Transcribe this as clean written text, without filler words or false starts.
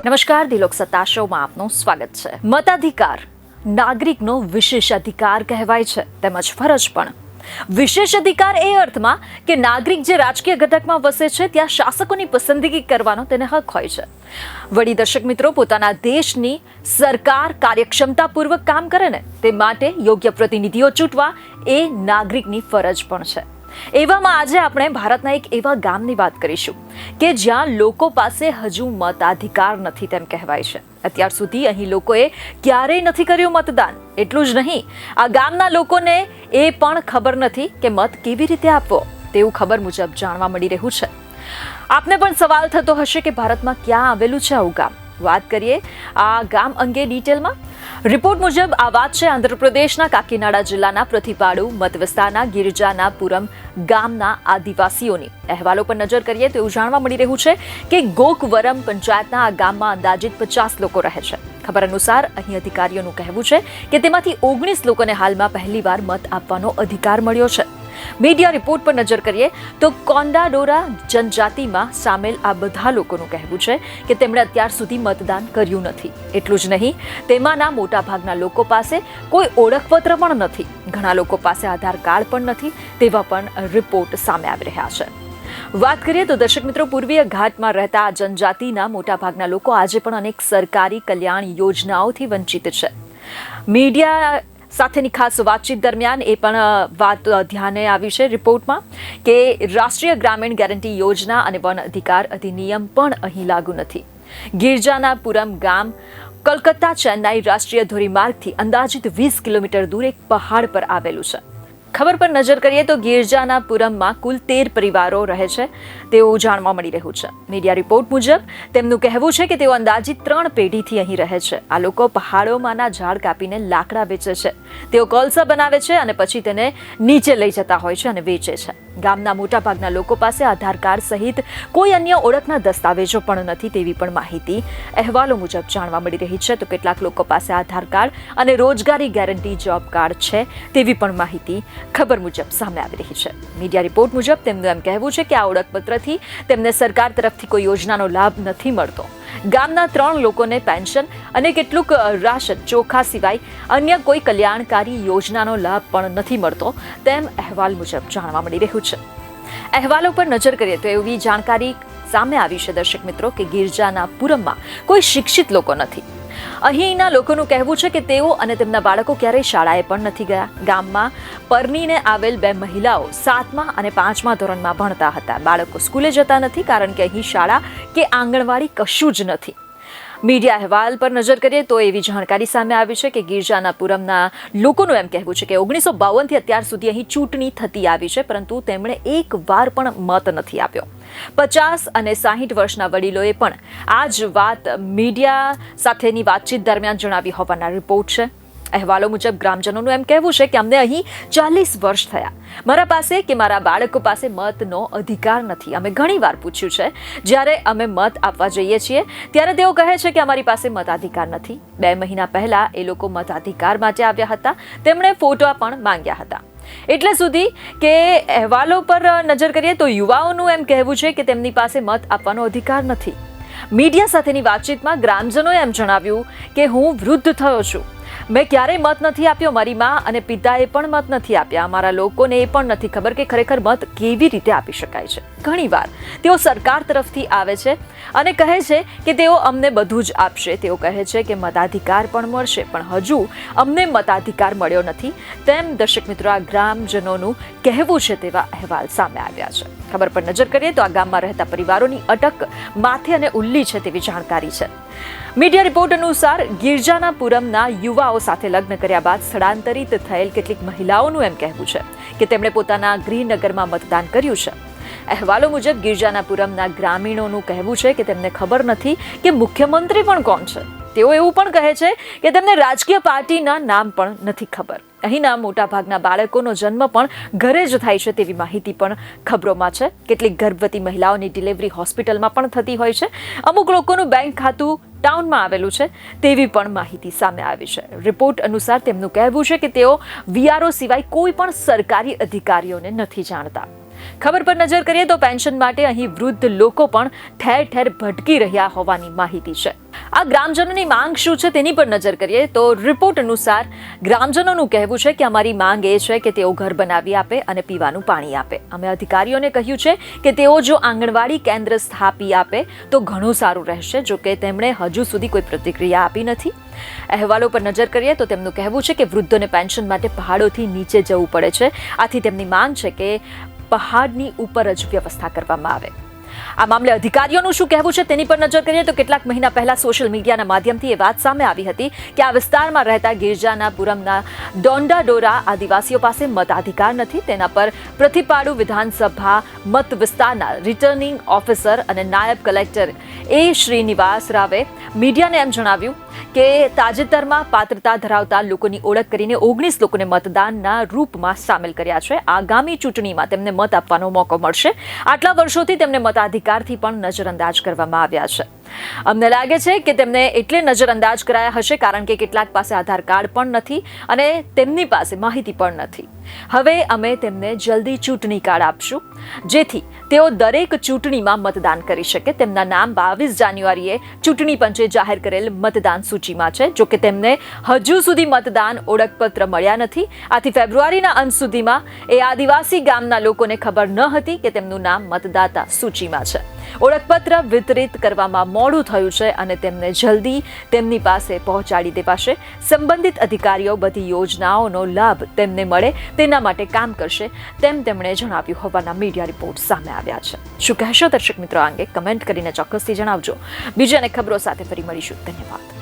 નમસ્કાર, દિલોક સત્તા શોમાં આપનું સ્વાગત છે. મતાધિકાર નાગરિકનો વિશેષ અધિકાર કહેવાય છે, તેમજ ફરજ પણ. વિશેષ અધિકાર એ અર્થમાં કે નાગરિક જે રાજકીય ઘટકમાં વસે છે ત્યાં શાસકોની પસંદગી કરવાનો તેને હક હોય છે. વળી દર્શક મિત્રો, પોતાના દેશની સરકાર કાર્યક્ષમતાપૂર્વક કામ કરે ને તે માટે યોગ્ય પ્રતિનિધિઓ ચૂંટવા એ નાગરિકની ફરજ પણ છે. એવામાં આજે આપણે ભારતના એક એવા ગામની વાત કરીશું કે જ્યાં લોકો પાસે હજુ મતાધિકાર નથી તેમ કહેવાય છે. અત્યાર સુધી અહીં લોકોએ ક્યારેય નથી કર્યું મતદાન. એટલું જ નહીં, આ ગામના લોકોને એ પણ ખબર નથી કે મત કેવી રીતે આપવો તેવું ખબર મુજબ જાણવા મળી રહ્યું છે. આપને પણ સવાલ થતો હશે કે ભારતમાં ક્યાં આવેલું છે આવું ગામ. વાત કરીએ આ ગામ અંગે ડિટેલમાં. રિપોર્ટ મુજબ આ વાત છે આંધ્રપ્રદેશના કાકીનાડા જિલ્લાના પ્રતિપાડુ મત વિસ્તારના ગિરિજાનાપુરમ ગામના આદિવાસીઓની. અહેવાલો પર નજર કરીએ તો એવું જાણવા મળી રહ્યું છે કે ગોકવરમ પંચાયતના આ ગામમાં અંદાજિત 50 લોકો રહે છે. ખબર અનુસાર અહીં અધિકારીઓનું કહેવું છે કે તેમાંથી 19 લોકોને હાલમાં પહેલીવાર મત આપવાનો અધિકાર મળ્યો છે. મીડિયા રિપોર્ટ પર નજર કરીએ તો કોન્ડાડોરા જનજાતિમાં સામેલ આ બધા લોકોનું કહેવું છે કે તેમણે અત્યાર સુધી મતદાન કર્યું નથી. એટલું જ નહીં, તેમાંના મોટાભાગના લોકો પાસે કોઈ ઓળખપત્ર પણ નથી. ઘણા લોકો પાસે આધાર કાર્ડ પણ નથી તેવા પણ રિપોર્ટ સામે આવી રહ્યા છે. વાત કરીએ તો દર્શક મિત્રો, પૂર્વીય ઘાટમાં રહેતા આ જનજાતિના મોટાભાગના લોકો આજે પણ અનેક સરકારી કલ્યાણ યોજનાઓથી વંચિત છે. મીડિયા સાથેની ખાસ વાતચીત દરમિયાન એ પણ વાત ધ્યાને આવી છે રિપોર્ટમાં કે રાષ્ટ્રીય ગ્રામીણ ગેરંટી યોજના અને વન અધિકાર અધિનિયમ પણ અહીં લાગુ નથી. ગિરજાનાપુરમ ગામ કલકત્તા ચેન્નાઈ રાષ્ટ્રીય ધોરીમાર્ગથી અંદાજિત 20 કિલોમીટર દૂર એક પહાડ પર આવેલું છે. ખબર પર નજર કરીએ તો ગિરજાનાપુરમમાં કુલ 13 પરિવારો રહે છે તેવું જાણવા મળી રહ્યું છે. મીડિયા રિપોર્ટ મુજબ તેમનું કહેવું છે કે તેઓ અંદાજિત 3 પેઢીથી અહીં રહે છે. આ લોકો પહાડોમાંના ઝાડ કાપીને લાકડા વેચે છે. તેઓ કોલસા બનાવે છે અને પછી તેને નીચે લઈ જતા હોય છે અને વેચે છે. ગામના મોટાભાગના લોકો પાસે આધાર કાર્ડ સહિત કોઈ અન્ય ઓળખના દસ્તાવેજો પણ નથી તેવી પણ માહિતી અહેવાલો મુજબ જાણવા મળી રહી છે. તો કેટલાક લોકો પાસે આધાર કાર્ડ અને રોજગારી ગેરંટી જોબ કાર્ડ છે તેવી પણ માહિતી ખબર મુજબ સામે આવી રહી છે. મીડિયા રિપોર્ટ મુજબ તેમનું એમ કહેવું છે કે આ ઓળખપત્રથી તેમને સરકાર તરફથી કોઈ યોજનાનો લાભ નથી મળતો. ગામના 3 લોકોને પેન્શન અને કેટલુંક રાશન ચોખા સિવાય અન્ય કોઈ કલ્યાણકારી યોજનાનો લાભ પણ નથી મળતો તેમ અહેવાલ મુજબ જાણવા મળી રહ્યું છે. અહેવાલો પર નજર કરીએ તો એવી જાણકારી સામે આવી છે દર્શક મિત્રો કે ગિરજાનાપુરમમાં કોઈ શિક્ષિત લોકો નથી. અહીંના લોકોનું કહેવું છે કે તેઓ અને તેમના બાળકો ક્યારેય શાળાએ પણ નથી ગયા. ગામમાં પરણીને આવેલ 2 મહિલાઓ 7મા અને 5મા ધોરણમાં ભણતા હતા. બાળકો સ્કૂલે જતા નથી કારણ કે અહીં શાળા કે આંગણવાડી કશું જ નથી. મીડિયા અહેવાલ પર નજર કરીએ તો એવી જાણકારી સામે આવી છે કે ગિરજાનાપુરમના લોકોનું એમ કહેવું છે કે 1952થી અત્યાર સુધી અહીં ચૂંટણી થતી આવી છે પરંતુ તેમણે એક વાર પણ મત નથી આપ્યો. 50 અને 60 વર્ષના વડીલોએ પણ આ જ વાત મીડિયા સાથેની વાતચીત દરમિયાન જણાવી હોવાના રિપોર્ટ છે. અહેવાલો મુજબ ગ્રામજનોનું એમ કહેવું છે કે અમને અહીં 40 વર્ષ થયા. મારા પાસે કે મારા બાળકો પાસે મતનો અધિકાર નથી. અમે ઘણી વાર પૂછ્યું છે. જ્યારે અમે મત આપવા જઈએ છીએ ત્યારે તેઓ કહે છે કે અમારી પાસે મતાધિકાર નથી. 2 મહિના પહેલા એ લોકો મતાધિકાર માટે આવ્યા હતા. તેમણે ફોટા પણ માંગ્યા હતા. એટલે સુધી કે અહેવાલો પર નજર કરીએ તો યુવાઓનું એમ કહેવું છે કે તેમની પાસે મત આપવાનો અધિકાર નથી. મીડિયા સાથેની વાતચીતમાં ગ્રામજનોએ એમ જણાવ્યું કે હું વૃદ્ધ થયો છું. મેં ક્યારેય મત નથી આપ્યો. મારી મા અને પિતાએ પણ મત નથી આપ્યા. અમારા લોકોને એ પણ નથી ખબર કે ખરેખર મત કેવી રીતે આપી શકાય છે. ઘણીવાર તેઓ સરકાર તરફથી આવે છે અને કહે છે કે તેઓ અમને બધું જ આપશે. તેઓ કહે છે કે મતાધિકાર પણ મળશે પણ હજુ અમને મતાધિકાર મળ્યો નથી તેમ દર્શક મિત્રો આ ગ્રામજનોનું કહેવું છે તેવા અહેવાલ સામે આવ્યા છે. ખબર પર નજર કરીએ તો આ ગામમાં રહેતા પરિવારોની અટક માથે અને ઉલ્લી છે તેવી જાણકારી છે. મીડિયા રિપોર્ટ અનુસાર ગિરજાનાપુરમના યુવાઓ સાથે લગ્ન કર્યા બાદ સ્થળાંતરિત થયેલ કેટલીક મહિલાઓનું એમ કહેવું છે કે તેમણે પોતાના ગૃહનગરમાં મતદાન કર્યું છે. અહેવાલો મુજબ ગિરજાનાપુરમના ગ્રામીણોનું કહેવું છે કે તેમને ખબર નથી કે મુખ્યમંત્રી પણ કોણ છે. તેઓ એવું પણ કહે છે કે તેમને રાજકીય પાર્ટીના નામ પણ નથી ખબર. અહીંના મોટાભાગના બાળકોનો જન્મ પણ ઘરે જ થાય છે તેવી માહિતી પણ ખબરોમાં છે. કેટલીક ગર્ભવતી મહિલાઓની ડિલિવરી હોસ્પિટલમાં પણ થતી હોય છે. અમુક લોકોનું બેંક ખાતું ટાઉનમાં આવેલું છે તેવી પણ માહિતી સામે આવી છે. રિપોર્ટ અનુસાર તેમનું કહેવું છે કે તેઓ વીઆરઓ સિવાય કોઈ પણ સરકારી અધિકારીઓને નથી જાણતા. ખબર પર નજર કરીએ તો પેન્શન માટે અહીં વૃદ્ધ લોકો પણ ઠેર ઠેર ભટકી રહ્યા હોવાની માહિતી છે. આ ગ્રામજનોની માંગ શું છે તેની પર નજર કરીએ તો રિપોર્ટ અનુસાર ગ્રામજનોનું કહેવું છે કે અમારી માંગ એ છે કે તેઓ ઘર બનાવી આપે અને પીવાનું પાણી આપે. અમે અધિકારીઓને કહ્યું છે કે તેઓ જો આંગણવાડી કેન્દ્ર સ્થાપી આપે તો ઘણું સારું રહેશે. જો કે તેમણે હજુ સુધી કોઈ પ્રતિક્રિયા આપી નથી. અહેવાલો પર નજર કરીએ તો તેમનું કહેવું છે કે વૃદ્ધોને પેન્શન માટે પહાડોથી નીચે જવું પડે છે. આથી તેમની માંગ છે કે પહાડની ઉપર જ વ્યવસ્થા કરવામાં આવે. આ મામલે અધિકારીઓનું શું કહેવું છે તેની પર નજર કરીએ તો કેટલાક મહિના પહેલા સોશિયલ મીડિયાના માધ્યમથી એ વાત સામે આવી હતી કે આ વિસ્તારમાં રહેતા ગિરજાનાપુરમના ડોંડાડોરા આદિવાસીઓ પાસે મતાધિકાર નથી. તેના પર પ્રતિપાડુ વિધાનસભા મત વિસ્તારના રિટર્નિંગ ઓફિસર અને નાયબ કલેક્ટર એ શ્રીનિવાસ રાવે મીડિયાને એમ જણાવ્યું કે તાજેતરમાં પાત્રતા ધરાવતા લોકોની ઓળખ કરીને 19 લોકોને મતદાનના રૂપમાં સામેલ કર્યા છે. આગામી ચૂંટણીમાં તેમને મત આપવાનો મોકો મળશે. આટલા વર્ષોથી તેમને મતાધિકારથી પણ નજરઅંદાજ કરવામાં આવ્યા છે. અમને લાગે છે કે તેમને એટલે નજરઅંદાજ કરાયા હશે કારણ કે કેટલાક પાસે આધાર કાર્ડ પણ નથી અને તેમની પાસે માહિતી પણ નથી. હવે અમે તેમને જલ્દી ચૂંટણી કાર્ડ આપશું જેથી તેઓ દરેક ચૂંટણીમાં મતદાન કરી શકે. તેમના નામ 22 જાન્યુઆરીએ ચૂંટણી પંચે જાહેર કરેલ મતદાન સૂચિમાં છે. જો કે તેમને હજુ સુધી મતદાન ઓળખપત્ર મળ્યા નથી. આથી ફેબ્રુઆરીના અંત સુધીમાં એ આદિવાસી ગામના લોકોને ખબર ન હતી કે તેમનું નામ મતદાતા સૂચિમાં છે. ઓળખપત્ર વિતરિત કરવામાં મોડું થયું છે અને તેમને જલ્દી તેમની પાસે પહોંચાડી દેવાશે. સંબંધિત અધિકારીઓ બધી યોજનાઓનો લાભ તેમને મળે તેના માટે કામ કરશે તેમ તેમણે જણાવ્યું હોવાના મીડિયા રિપોર્ટ સામે આવ્યા છે. શું કહેશો દર્શક મિત્રો આ અંગે કમેન્ટ કરીને ચોક્કસથી જણાવજો. બીજી અનેક ખબરો સાથે ફરી મળીશું. ધન્યવાદ.